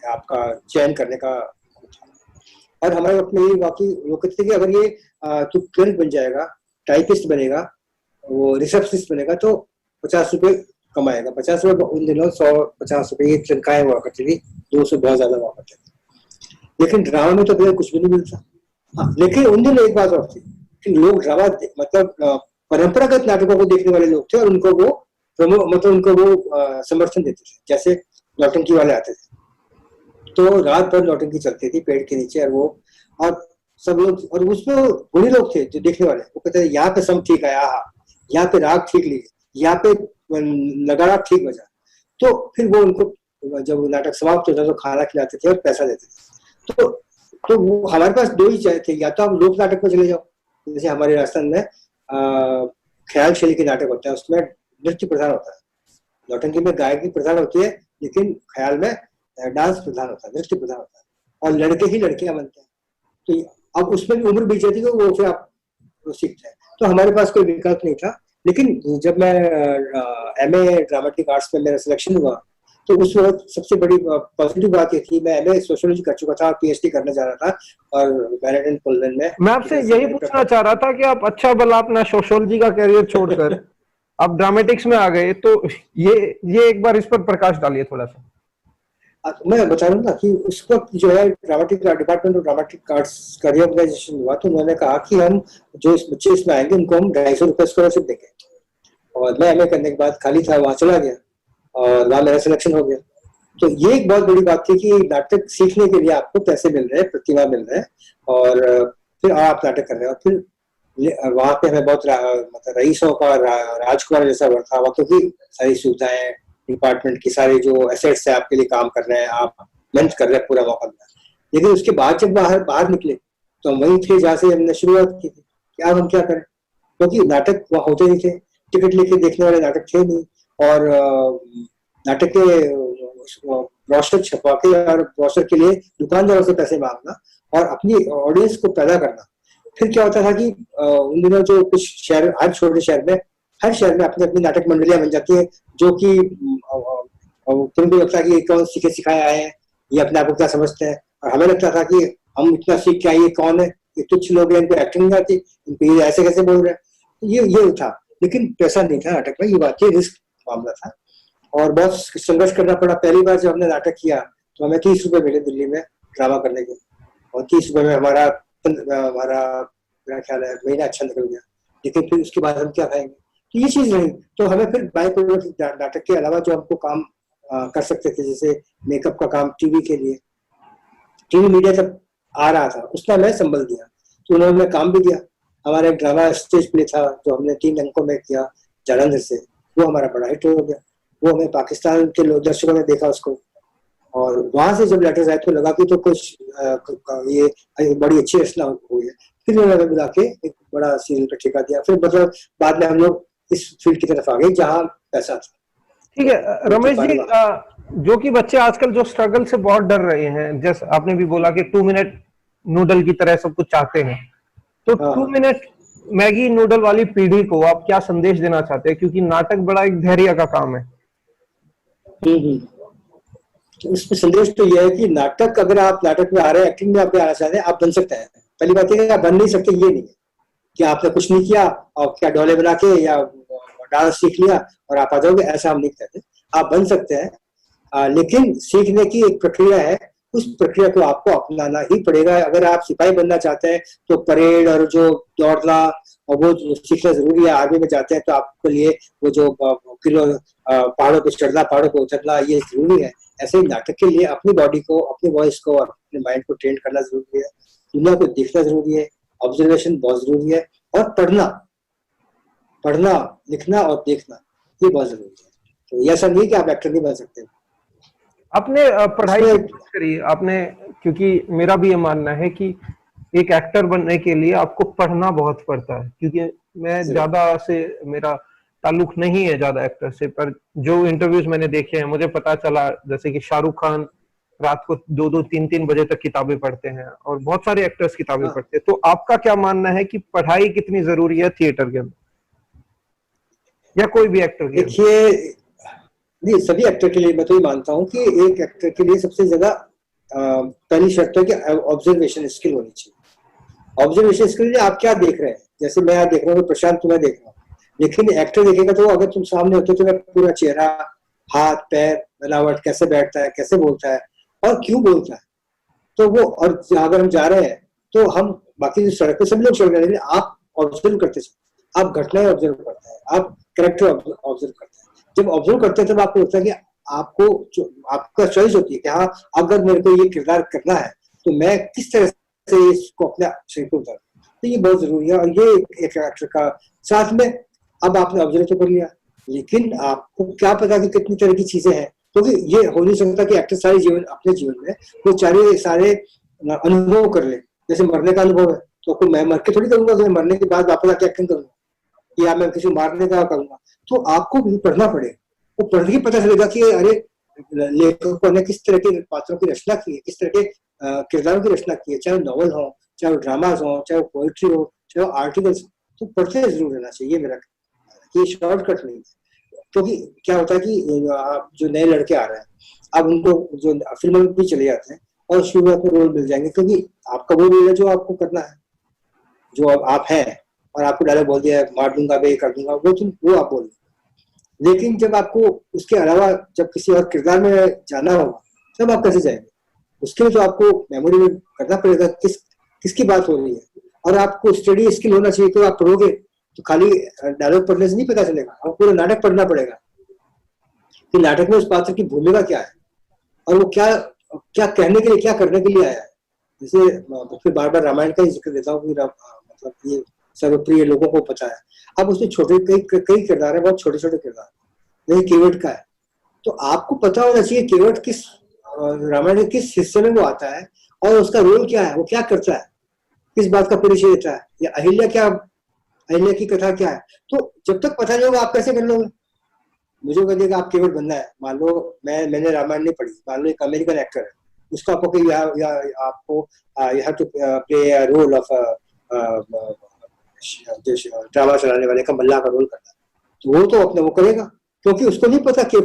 आपका चयन करने का। और हमारे वक्त में ये वाकई वो कहते थे कि अगर ये तू क्लर्क बन जाएगा, टाइपिस्ट बनेगा, वो रिसेप्शनिस्ट बनेगा, तो 50 रुपए कमाएगा। 50 रुपए उन दिनों, 150 रुपए ये तनख्वाहें हुआ करती थी, 200 बहुत ज्यादा हुआ करते थे। लेकिन ड्रामा में तो भैया कुछ भी नहीं मिलता। हाँ, लेकिन उन दिनों एक बात और थी कि लोग ड्रामा मतलब परंपरागत नाटकों को देखने वाले लोग थे, और उनको वो मतलब उनको वो समर्थन देते थे। जैसे नौटंकी वाले आते थे, तो रात भर नौटंकी चलती थी पेड़ के नीचे, और वो, और सब लोग, और उसमें गुणी लोग थे जो देखने वाले, वो कहते थे यहाँ पे सम ठीक आया, यहाँ पे राग ठीक ली, यहाँ पे नगाड़ा ठीक बजा। तो फिर वो उनको जब नाटक समाप्त होता तो खाना खिलाते थे और पैसा देते थे। तो वो हमारे पास दो ही चाहे थे, या तो आप लोक नाटक में चले जाओ, जैसे हमारे राजस्थान में ख्याल शैली के नाटक होता है, उसमें नृत्य प्रधान होता है। नौटंकी में गायकी प्रधान होती है, लेकिन ख्याल में डांस प्रधान होता है, नृत्य प्रधान होता है, और लड़के ही लड़कियां बनते हैं। तो अब उसमें भी उम्र बीत जाती है, वो फिर आप सीखते हैं। तो हमारे पास कोई विकल्प नहीं था। लेकिन जब मैं एमए ड्रामेटिक आर्ट्स में मेरा सिलेक्शन हुआ, तो उस वक्त सबसे बड़ी पॉजिटिव बात ये थी, मैं एमए सोशियोलॉजी कर चुका था और पीएचडी करने जा रहा था, और मैरिड पोलैंड में। मैं आपसे यही पूछना चाह रहा था कि आप अच्छा भला अपना सोशियोलॉजी का करियर छोड़कर आप ड्रामेटिक्स में आ गए, तो ये एक बार इस पर प्रकाश डालिए थोड़ा सा। मैं बता रहा हूँ ना कि उस वक्त जो है dramatic department of dramatic arts का रिओर्गनाइजेशन हुआ, तो उन्होंने कहा कि हम जो इस बच्चे इसमें आएंगे उनको हम 250 रुपए स्कॉलरशिप देंगे। और मैं एमए करने के बाद खाली था, वहां चला गया और वहां मेरा सिलेक्शन हो गया। तो ये एक बहुत बड़ी बात थी कि नाटक सीखने के लिए आपको पैसे मिल रहे हैं, प्रतिभा मिल रहे हैं, और फिर आप नाटक कर रहे हैं। और फिर वहां पे हमें बहुत मतलब रईसों का राजकुमार जैसा वर्क था, वहाँ की सारी सुविधाएं, डिपार्टमेंट की सारे जो एसेट्स है आपके लिए काम कर रहे हैं, आप मेहनत कर रहे हैं पूरा मौका मिला। लेकिन उसके बाद जब बाहर बाहर निकले तो हम वहीं थे जहाँ से हमने शुरुआत की थी कि अब हम क्या करें, क्योंकि नाटक वहाँ होते नहीं थे, टिकट लेके देखने वाले नाटक थे नहीं, और नाटक के ब्रोशर छपवा के और ब्रोशर के लिए दुकानदारों से पैसे मांगना और अपनी ऑडियंस को पैदा करना। फिर क्या होता था कि उन दिनों जो कुछ शहर, हर छोटे शहर में, हर शहर में अपनी अपनी नाटक मंडलियां बन जाती है, जो कि तुमको लगता है कि कौन सीखे सिखाए आए हैं, ये अपने आप को क्या समझते हैं, और हमें लगता था कि हम इतना सीख के आए, ये कौन है, ये तुच्छ लोग हैं, इनको एक्टिंग नहीं आती, इनको ये ऐसे कैसे बोल रहे हैं। ये था, लेकिन पैसा नहीं था नाटक में, ये बात, ये रिस्क मामला था, और बहुत संघर्ष करना पड़ा। पहली बार जब हमने नाटक किया तो हमें 30 रुपए मिले दिल्ली में ड्रामा करने के, और 30 रुपए में हमारा मेरा ख्याल है महीना अच्छा निकल गया। लेकिन फिर उसके बाद हम क्या खाएंगे, तो ये चीज नहीं। तो हमें फिर बाय प्रोडक्ट नाटक के अलावा जो हमको काम कर सकते थे, जैसे मेकअप का काम टीवी के लिए, टीवी मीडिया जब आ रहा था उसका मैं संभल दिया, तो उन्होंने काम भी दिया। हमारा एक ड्रामा स्टेज प्ले था जो हमने 3 अंकों में किया जालंधर से, वो हमारा बड़ा हिट हो गया। वो हमें पाकिस्तान के लोग दर्शकों ने देखा उसको, और वहां से जब लेटर्स आए तो लगा कि तो कुछ ये बड़ी अच्छी रचना हुई है। फिर उन्होंने बुला के एक बड़ा सीरियल का ठेका दिया। फिर मतलब बाद में हम लोग इस फील्ड की तरफ आ गए जहाँ पैसा था। ठीक है रमेश जी, जो कि बच्चे आजकल जो स्ट्रगल से बहुत डर रहे हैं, जैसे आपने भी बोला कि 2 मिनट नूडल की तरह सब कुछ चाहते हैं, तो 2 मिनट मैगी नूडल वाली पीढ़ी को आप क्या संदेश देना चाहते हैं, क्योंकि नाटक बड़ा एक धैर्य का काम है। तो इसमें संदेश तो यह है कि नाटक, अगर आप नाटक में आ रहे हैं, एक्टिंग में आप आना चाहते हैं, आप बन सकते हैं। पहली बात यह है आप बन नहीं सकते, ये नहीं है कि आपने कुछ नहीं किया और क्या डोले बना के या डांस सीख लिया और आप आ जाओगे, ऐसा हम नहीं कहते। आप बन सकते हैं, लेकिन सीखने की एक प्रक्रिया है, उस प्रक्रिया को आपको अपनाना ही पड़ेगा। अगर आप सिपाही बनना चाहते हैं तो परेड और जो दौड़ना और वो सीखना जरूरी है। आर्मी में जाते हैं तो आपके लिए वो जो किलो पहाड़ों पे चढ़ना, पहाड़ों पे उतरना, ये जरूरी है। ऐसे ही नाटक के लिए अपनी बॉडी को, अपनी वॉइस को और अपने माइंड को ट्रेन करना जरूरी है। दुनिया को देखना जरूरी है, ऑब्जर्वेशन बहुत जरूरी है, और पढ़ना, पढ़ना, लिखना और देखना, ये बहुत जरूरी है। तो ऐसा नहीं कि आप एक्टर नहीं बन सकते। आपने पढ़ाई की बात करी आपने, क्योंकि मेरा भी ये मानना है कि एक एक्टर बनने के लिए आपको पढ़ना बहुत पड़ता है, क्योंकि मैं ज्यादा से मेरा ताल्लुक नहीं है ज्यादा एक्टर से, पर जो इंटरव्यूज मैंने देखे हैं मुझे पता चला जैसे कि शाहरुख खान रात को 2-2 3-3 बजे तक किताबें पढ़ते हैं, और बहुत सारे एक्टर्स किताबें पढ़ते हैं। तो आपका क्या मानना है कि पढ़ाई कितनी जरूरी है थिएटर के अंदर, या कोई भी एक्टर के अंदर? देखिए, नहीं, सभी एक्टर के लिए मैं तो ये मानता हूँ कि एक एक्टर के लिए सबसे ज्यादा पहली शर्त है कि ऑब्जर्वेशन स्किल होनी चाहिए। ऑब्जर्वेशन स्किल आप क्या देख रहे हैं, जैसे मैं यहाँ देख रहा हूँ, प्रशांत तुम्हें देख रहा हूँ, लेकिन एक्टर देखेगा तो अगर तुम सामने होते तो पूरा चेहरा, हाथ पैर, बनावट, कैसे बैठता है, कैसे बोलता है और क्यों बोलता है, तो वो, और अगर हम जा रहे हैं तो हम बाकी सड़क पे सब लोग चल रहे हैं, लेकिन आप ऑब्जर्व करते हैं, आप घटनाएं ऑब्जर्व करते हैं, आप कैरेक्टर ऑब्जर्व करते हैं। जब ऑब्जर्व करते हैं तब आपको लगता है कि आपको जो आपका चॉइस होती है कि हाँ, अगर मेरे को ये किरदार करना है तो मैं किस तरह से इसको अपने शरीर को उतारूं, तो ये बहुत जरूरी है। और ये एक एक्टर का साथ में, अब आपने ऑब्जर्व तो कर लिया, लेकिन आपको क्या पता कि कितनी तरह की चीजें हैं, क्योंकि ये हो नहीं सकता कि एक्टर सारे जीवन, अपने जीवन में वो सारे अनुभव कर ले। जैसे मरने का अनुभव है तो मैं मर के थोड़ी करूंगा, तो मरने के बाद वापस आके एक्टिंग करूंगा, या मैं किसी मारने का करूंगा। तो आपको भी पढ़ना पड़ेगा, वो पढ़ के पता चलेगा कि अरे लेखकों ने किस तरह के पात्रों की रचना की है, किस तरह के किरदारों की रचना की है, चाहे नॉवल हो, चाहे ड्रामाज हो, चाहे पोइट्री हो, चाहे आर्टिकल्स। तो पढ़ते जरूर रहना चाहिए मेरा, ये शॉर्टकट नहीं है। क्योंकि क्या होता है कि जो नए लड़के आ रहे हैं, अब उनको जो फिल्म में भी चले जाते हैं और शुरुआत में रोल मिल जाएंगे, क्योंकि आपका वो रोल है जो आपको करना है, जो अब आप हैं, और आपको डायलॉग बोल दिया है, मार दूंगा बे, कर दूंगा, वो आप बोल। लेकिन जब आपको उसके अलावा जब किसी और किरदार में जाना होगा, तब आप कैसे जाएंगे? उसके लिए तो आपको मेमोरी में करना पड़ेगा किसकी बात हो रही है, और आपको स्टडी स्किल होना चाहिए। तो आप पढ़ोगे तो खाली डायलॉग पढ़ने से नहीं पता चलेगा, आपको पूरा नाटक पढ़ना पड़ेगा कि नाटक में उस पात्र की भूमिका क्या है, और वो क्या क्या कहने के लिए, क्या करने के लिए आया है। जैसे फिर बार बार रामायण का ही जिक्र देता हूँ, मतलब ये सर्वप्रिय, लोगों को पता है। अब उसमें छोटे कई किरदार है, बहुत छोटे छोटे किरदार, नहीं केवट का है, तो आपको पता होना चाहिए केवट किस रामायण के किस हिस्से में वो आता है, और उसका रोल क्या है, वो क्या करता है, किस बात का परिचय देता है, या अहिल्या की कथा क्या है। तो जब तक पता नहीं होगा आप कैसे कर लोगे? मुझे कहिएगा आप केवट बनना है, मान लो मैंने रामायण नहीं पढ़ी, मान लो एक अमेरिकन एक्टर है, उसको आपको आपको you have to play role of drama चलाने वाले का मल्लाह का रोल करना है, तो वो तो अपना वो करेगा, क्योंकि उसको नहीं पता कि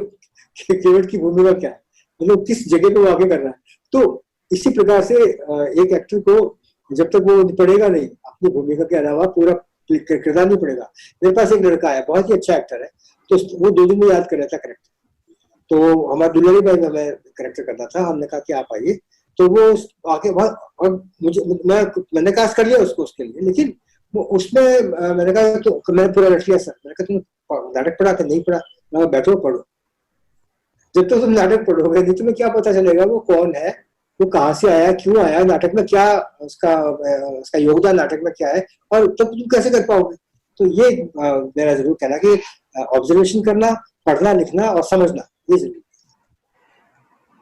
केवट की भूमिका क्या है, मतलब किस जगह पे वो आगे कर रहा है। तो इसी प्रकार से एक एक्टर को जब तक वो पढ़ेगा नहीं अपनी भूमिका के अलावा, पूरा किरदार नहीं पड़ेगा। मेरे पास एक लड़का है, बहुत ही अच्छा एक्टर है, तो वो 2 दिन में याद कर रहा था करेक्टर। तो हमारा दुलारी भाई में मैं करेक्टर करना था, हमने कहा कि आप आइए, तो वो आके बहुत, और मैंने कास्ट कर लिया उसको उसके लिए, लेकिन वो उसमें मैंने कहा, तो मैंने पूरा रट लिया सर, मैंने कहा तुम नाटक पढ़ा कि नहीं पढ़ा? मैं बैठो पढ़ो। जब तक तुम नाटक पढ़ोगे नहीं, तुम्हें क्या पता चलेगा वो कौन है, वो कहाँ से आया, क्यों आया, नाटक में क्या उसका योगदान नाटक में क्या है, और तब तुम कैसे कर पाओगे? तो ये मेरा जरूर कहना कि ऑब्जर्वेशन करना, पढ़ना, लिखना और समझना, ये जरूरी।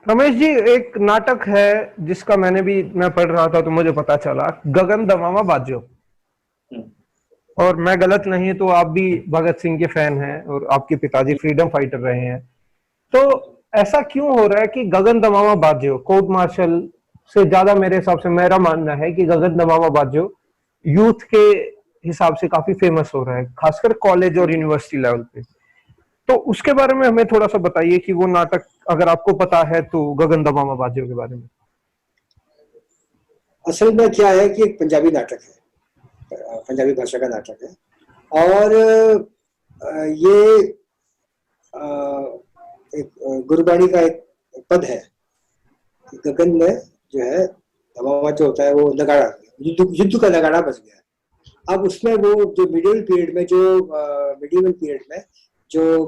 रमेश जी, एक नाटक है जिसका मैं पढ़ रहा था तो मुझे पता चला, गगन दमामा बाजो। और मैं गलत नहीं तो आप भी भगत सिंह के फैन हैं, और आपके पिताजी फ्रीडम फाइटर रहे हैं। तो ऐसा क्यों हो रहा है कि गगन दमामा बाजो कोर्ट मार्शल से ज्यादा, मेरे हिसाब से मेरा मानना है कि गगन दमामा बाजो यूथ के हिसाब से काफी फेमस हो रहा है, खासकर कॉलेज और यूनिवर्सिटी लेवल पे। तो उसके बारे में हमें थोड़ा सा बताइए कि वो नाटक, अगर आपको पता है तो, गगन दमामा बाजो के बारे में। असल में क्या है कि एक पंजाबी नाटक है, पंजाबी भाषा का नाटक है, और ये एक गुरबाणी का एक पद है, गगन में जो है धमामा जो होता है वो नगाड़ा, युद्ध का नगाड़ा बज गया। अब उसमें वो जो मिडिवल पीरियड में जो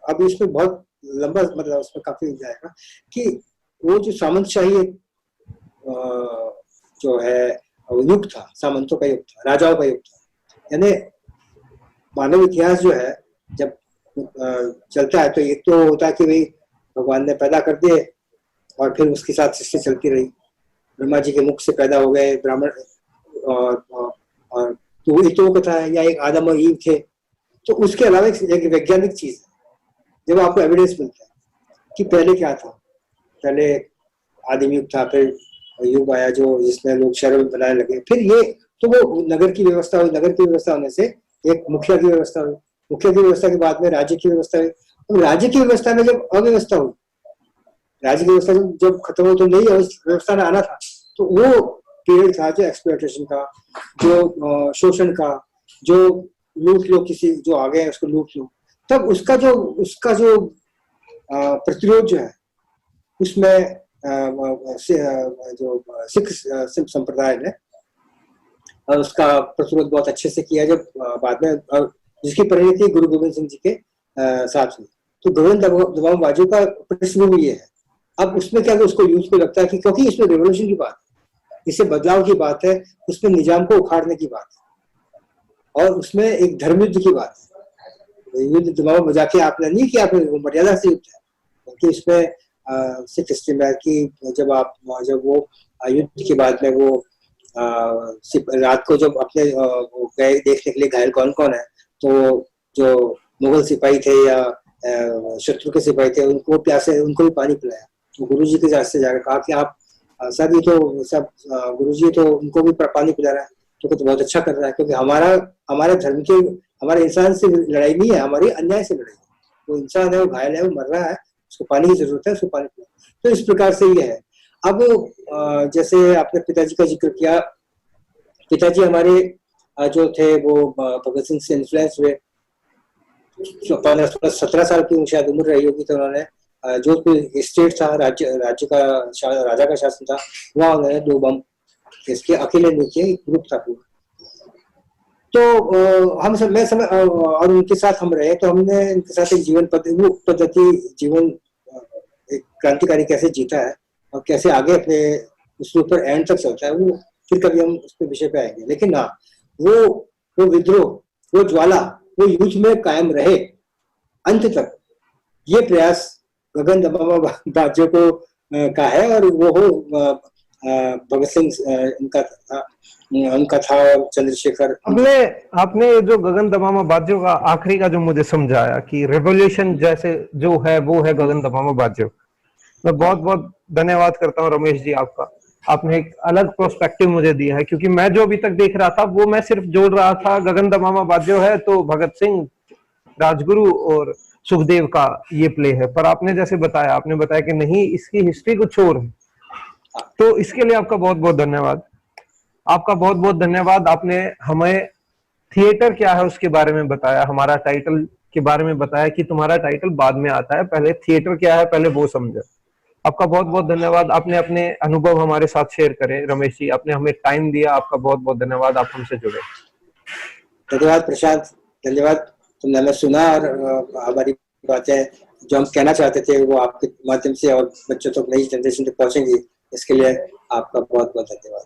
अब इसमें बहुत लंबा मतलब उसमें काफी जाएगा कि वो जो सामंतशाही जो है युग था, सामंतों का युग था, राजाओं का युग था। यानी मानव इतिहास जो है जब चलता है तो एक तो होता है कि भाई भगवान ने पैदा कर दिए और फिर उसके साथ सृष्टि चलती रही, ब्रह्मा जी के मुख से पैदा हो गए ब्राह्मण, और तो एक तो वो कथा है, या एक आदम और ईव थे। तो उसके अलावा एक वैज्ञानिक चीज है, जब आपको एविडेंस मिलता है कि पहले क्या था, पहले आदिम युग था, फिर युग आया जो जिसमें लोग शहरों में बनाने लगे, फिर ये तो वो नगर की व्यवस्था हुई, नगर की व्यवस्था होने से एक मुखिया की व्यवस्था हुई, मुखिया की व्यवस्था के बाद में राज्य की व्यवस्था हुई, और राज्य की व्यवस्था में जब अव्यवस्था हुई, राज्य की व्यवस्था जब खत्म हो तो नई व्यवस्था में आना था, तो वो पीरियड था जो एक्सप्लॉयटेशन का, जो शोषण का, जो लूट लो, किसी जो आ गए उसको लूट लो। तब उसका जो प्रतिरोध जो है उसमें जो सिख संप्रदाय ने उसका प्रतिरोध बहुत अच्छे से किया, जब बाद में जिसकी परिणति गुरु गोविंद सिंह जी के साथ हुई। तो गोविंद दमामा बाजू का पृष्ठभूमि ये है। अब उसमें क्या उसको यूथ को लगता है कि क्योंकि इसमें रेवोल्यूशन की बात है, इससे बदलाव की बात है, उसमें निजाम को उखाड़ने की बात है, और उसमें एक धर्म युद्ध की बात है। युद्ध दमामा बजा के आपने नहीं किया, आपने मर्यादा से युद्ध है, क्योंकि इसमें सिख हिस्ट्री में कि जब वो युद्ध के बाद में वो रात को जब अपने गए देखने के लिए घायल कौन कौन है, तो जो मुगल सिपाही थे या शत्रु के सिपाही थे उनको प्यासे, उनको भी पानी पिलाया। तो गुरु जी के रास्ते जाकर कहा कि आप सब ये तो सब गुरु जी तो उनको भी पानी पिला रहा है, तो बहुत अच्छा कर रहा है, क्योंकि हमारे धर्म के, हमारे इंसान से लड़ाई नहीं है, हमारी अन्याय से लड़ाई है। वो इंसान है, वो घायल है, वो मर रहा है, उसको पानी की जरूरत है, उसको पानी पिलाओ। तो इस प्रकार से ये है। अब जैसे आपने पिताजी का जिक्र किया, पिताजी हमारे जो थे वो भगत सिंह से इन्फ्लुएंस हुए। 15-17 साल की शायद उम्र रही होगी, तो उन्होंने जोधपुर स्टेट था, राज्य का राजा का शासन था, वहां उन्होंने 2 बम इसके अकेले नहीं किए, ग्रुप था पूरा। तो हम सब मैं और उनके साथ हम रहे, तो हमने इनके साथ एक जीवन पद्धति जीवन एक क्रांतिकारी कैसे जीता है और कैसे आगे अपने उसके ऊपर एंड तक चलता है, वो फिर कभी हम उसके विषय पे आएंगे। लेकिन हाँ, वो विद्रोह, वो ज्वाला, वो युद्ध में कायम रहे अंत तक, ये प्रयास गगन दमामा बाजू को का है, और वो हो भगत सिंह उनका था, और चंद्रशेखर। आपने जो गगन दमामा बाजू का आखिरी का जो मुझे समझाया कि रेवोल्यूशन जैसे जो है वो है गगन दमामा बाजू, मैं बहुत बहुत धन्यवाद करता हूँ रमेश जी आपका। आपने एक अलग प्रोस्पेक्टिव मुझे दिया है, क्योंकि मैं जो अभी तक देख रहा था वो मैं सिर्फ जोड़ रहा था गगन दमामा बाजू है तो भगत सिंह, राजगुरु और सुखदेव का ये प्ले है, पर आपने जैसे बताया, आपने बताया कि नहीं, इसकी हिस्ट्री कुछ और है। तो इसके लिए आपका बहुत बहुत धन्यवाद, आपका बहुत बहुत धन्यवाद। आपने हमें थिएटर क्या है उसके बारे में बताया, हमारा टाइटल के बारे में बताया कि तुम्हारा टाइटल बाद में आता है, पहले थिएटर क्या है पहले वो समझो। आपका बहुत बहुत धन्यवाद, आपने अपने अनुभव हमारे साथ शेयर करे। रमेश जी, आपने हमें टाइम दिया, आपका बहुत बहुत धन्यवाद, आप हमसे जुड़े। धन्यवाद प्रशांत, धन्यवाद, तुमने हमें सुना और हमारी बातें जो हम कहना चाहते थे वो आपके माध्यम से और बच्चों तक, नई जनरेशन तक पहुंचेंगी। इसके लिए आपका बहुत बहुत धन्यवाद।